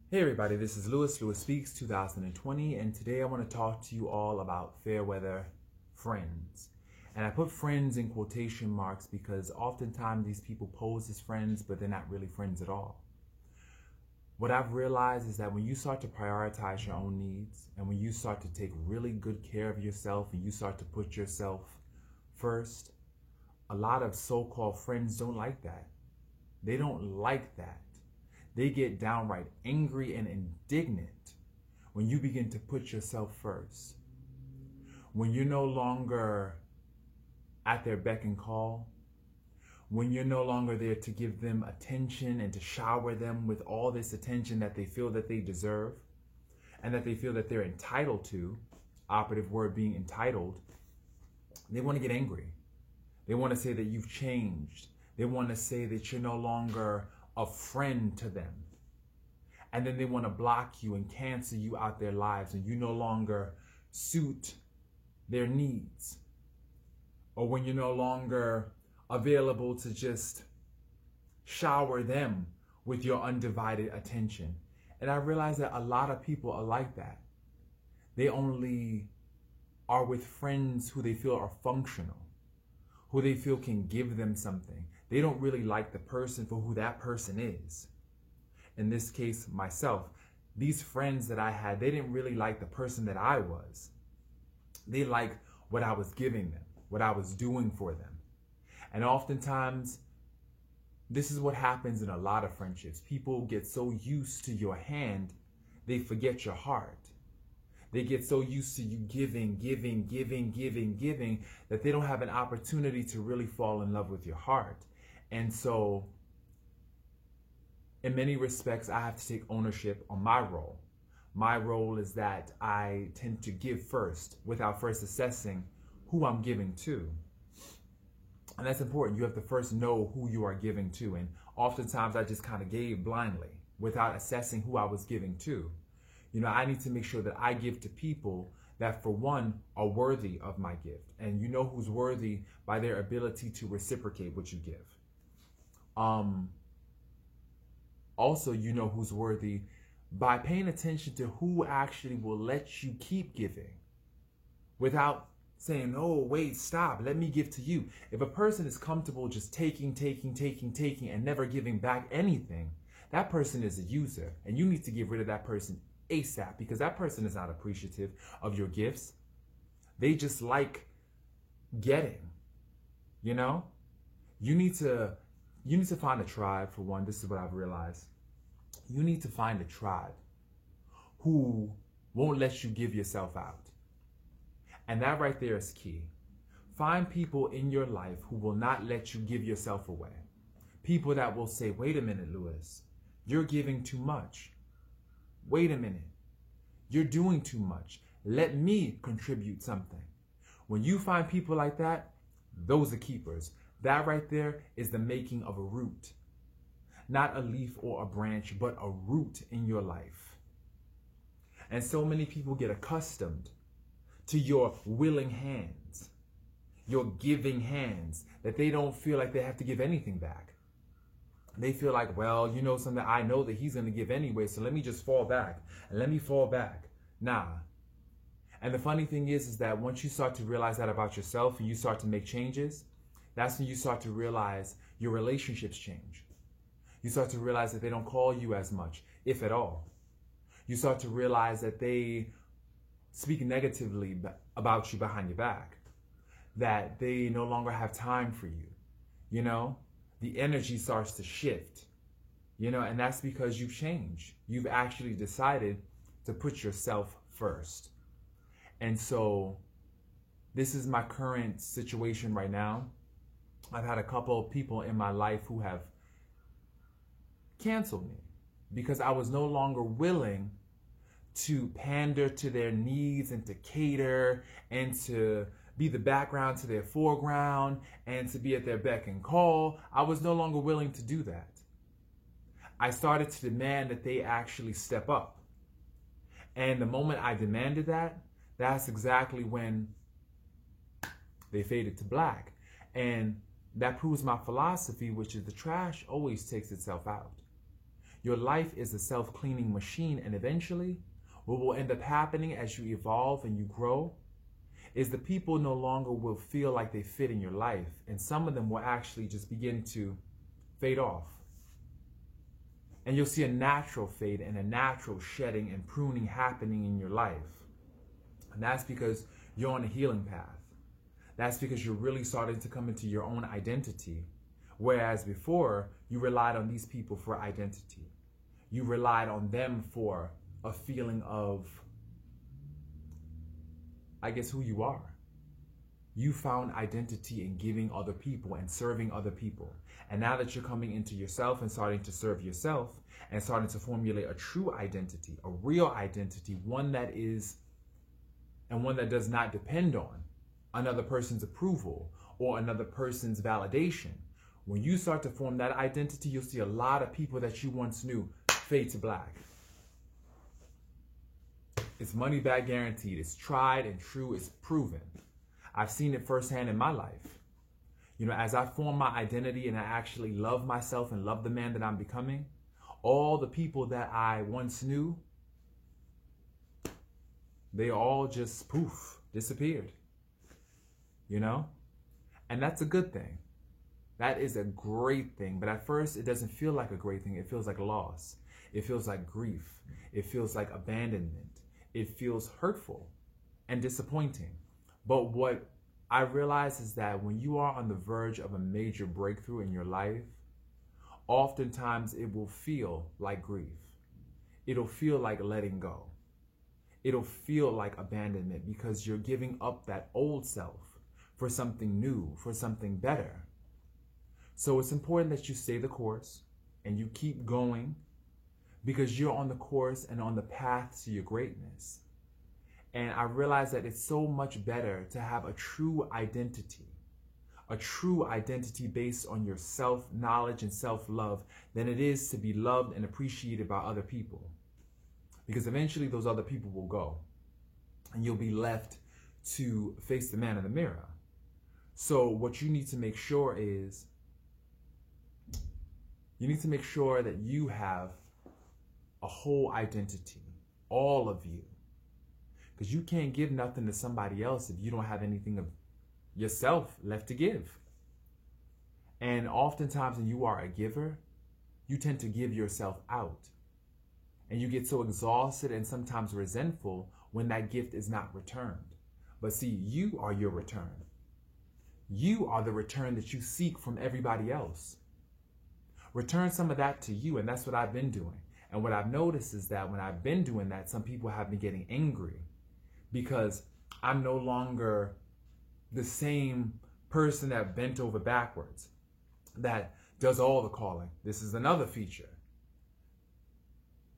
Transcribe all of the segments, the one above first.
Hey everybody, this is Lewis Speaks 2020, and today I want to talk to you all about fair weather friends. And I put friends in quotation marks because oftentimes these people pose as friends, but they're not really friends at all. What I've realized is that when you start to prioritize your own needs, and when you start to take really good care of yourself, and you start to put yourself first, a lot of so-called friends don't like that. They don't like that. They get downright angry and indignant when you begin to put yourself first. When you're no longer at their beck and call, when you're no longer there to give them attention and to shower them with all this attention that they feel that they deserve and that they feel that they're entitled to, operative word being entitled, they want to get angry. They want to say that you've changed. They want to say that you're no longer a friend to them. And then they want to block you and cancel you out their lives, and you no longer suit their needs. Or when you're no longer available to just shower them with your undivided attention. And I realize that a lot of people are like that. They only are with friends who they feel are functional, who they feel can give them something. They don't really like the person for who that person is. In this case, myself, these friends that I had, they didn't really like the person that I was. They liked what I was giving them, what I was doing for them. And oftentimes, this is what happens in a lot of friendships. People get so used to your hand, they forget your heart. They get so used to you giving, that they don't have an opportunity to really fall in love with your heart. And so, in many respects, I have to take ownership on my role. My role is that I tend to give first without first assessing who I'm giving to. And that's important. You have to first know who you are giving to. And oftentimes I just kind of gave blindly without assessing who I was giving to. You know, I need to make sure that I give to people that, for one, are worthy of my gift. And you know who's worthy by their ability to reciprocate what you give. Also, you know who's worthy by paying attention to who actually will let you keep giving without saying, oh, wait, stop, let me give to you. If a person is comfortable just taking, and never giving back anything, that person is a user, and you need to get rid of that person ASAP, because that person is not appreciative of your gifts. They just like getting, you know? You need to find a tribe, for one. This is what I've realized. You need to find a tribe who won't let you give yourself out. And that right there is key. Find people in your life who will not let you give yourself away. People that will say, wait a minute, Lewis, you're giving too much. Wait a minute, you're doing too much. Let me contribute something. When you find people like that, those are keepers. That right there is the making of a root. Not a leaf or a branch, but a root in your life. And so many people get accustomed to your willing hands, your giving hands, that they don't feel like they have to give anything back. They feel like, well, you know something, I know that he's going to give anyway, so let me just fall back, and let me fall back. Nah. And the funny thing is that once you start to realize that about yourself and you start to make changes, that's when you start to realize your relationships change. You start to realize that they don't call you as much, if at all. You start to realize that they speak negatively about you behind your back, that they no longer have time for you, you know? The energy starts to shift, you know, and that's because you've changed. You've actually decided to put yourself first. And so this is my current situation right now. I've had a couple of people in my life who have canceled me because I was no longer willing to pander to their needs and to cater and to be the background to their foreground and to be at their beck and call. I was no longer willing to do that. I started to demand that they actually step up. And the moment I demanded that, that's exactly when they faded to black. And that proves my philosophy, which is the trash always takes itself out. Your life is a self-cleaning machine, and eventually what will end up happening as you evolve and you grow is the people no longer will feel like they fit in your life, and some of them will actually just begin to fade off. And you'll see a natural fade and a natural shedding and pruning happening in your life. And that's because you're on a healing path. That's because you're really starting to come into your own identity. Whereas before, you relied on these people for identity. You relied on them for a feeling of, I guess, who you are. You found identity in giving other people and serving other people. And now that you're coming into yourself and starting to serve yourself and starting to formulate a true identity, a real identity, one that is, and one that does not depend on another person's approval or another person's validation. When you start to form that identity, you'll see a lot of people that you once knew fade to black. It's money back guaranteed. It's tried and true. It's proven. I've seen it firsthand in my life. You know, as I form my identity and I actually love myself and love the man that I'm becoming, all the people that I once knew, they all just poof, disappeared. You know? And that's a good thing. That is a great thing. But at first, it doesn't feel like a great thing. It feels like loss. It feels like grief. It feels like abandonment. It feels hurtful and disappointing. But what I realize is that when you are on the verge of a major breakthrough in your life, oftentimes it will feel like grief. It'll feel like letting go. It'll feel like abandonment because you're giving up that old self for something new, for something better. So it's important that you stay the course and you keep going because you're on the course and on the path to your greatness. And I realize that it's so much better to have a true identity based on your self-knowledge and self-love than it is to be loved and appreciated by other people. Because eventually those other people will go and you'll be left to face the man in the mirror. So what you need to make sure is, you need to make sure that you have a whole identity, all of you. Because you can't give nothing to somebody else if you don't have anything of yourself left to give. And oftentimes when you are a giver, you tend to give yourself out. And you get so exhausted and sometimes resentful when that gift is not returned. But see, you are your return. You are the return that you seek from everybody else. Return some of that to you, and that's what I've been doing. And what I've noticed is that when I've been doing that, some people have been getting angry because I'm no longer the same person that bent over backwards, that does all the calling. This is another feature.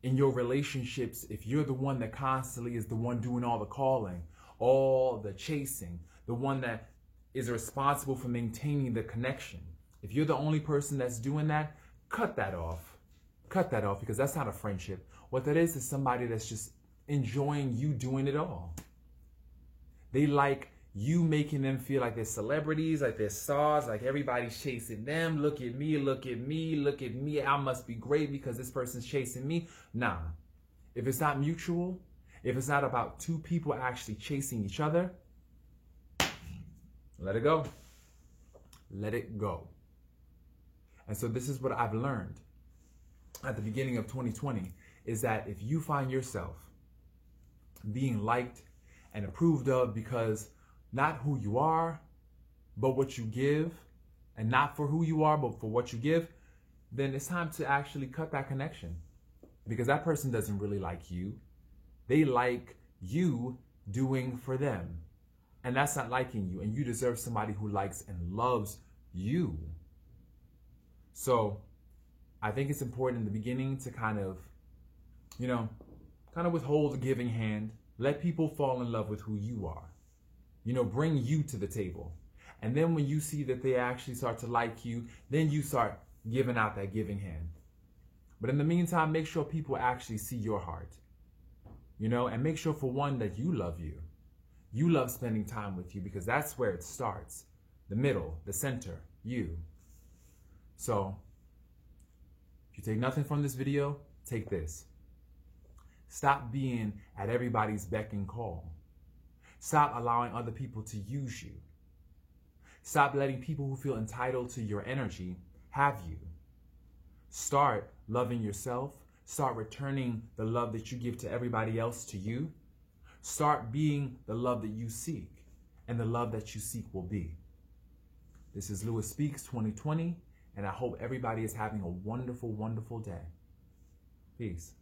In your relationships, if you're the one that constantly is the one doing all the calling, all the chasing, the one that is responsible for maintaining the connection, if you're the only person that's doing that, cut that off. Cut that off, because that's not a friendship. What that is somebody that's just enjoying you doing it all. They like you making them feel like they're celebrities, like they're stars, like everybody's chasing them. Look at me, look at me, look at me. I must be great because this person's chasing me. Nah. If it's not mutual, if it's not about two people actually chasing each other, let it go. Let it go. And so this is what I've learned at the beginning of 2020, is that if you find yourself being liked and approved of because not who you are, but what you give, and not for who you are, but for what you give, then it's time to actually cut that connection, because that person doesn't really like you. They like you doing for them, and that's not liking you, and you deserve somebody who likes and loves you. So I think it's important in the beginning to kind of withhold the giving hand. Let people fall in love with who you are. Bring you to the table. And then when you see that they actually start to like you, then you start giving out that giving hand. But in the meantime, make sure people actually see your heart. And make sure, for one, that you love you. You love spending time with you, because that's where it starts. The middle, the center, you. So If you take nothing from this video, take this. Stop being at everybody's beck and call. Stop allowing other people to use you. Stop letting people who feel entitled to your energy have you. Start loving yourself. Start returning the love that you give to everybody else to you. Start being the love that you seek, and the love that you seek will be. This is Lewis Speaks 2020, and I hope everybody is having a wonderful, wonderful day. Peace.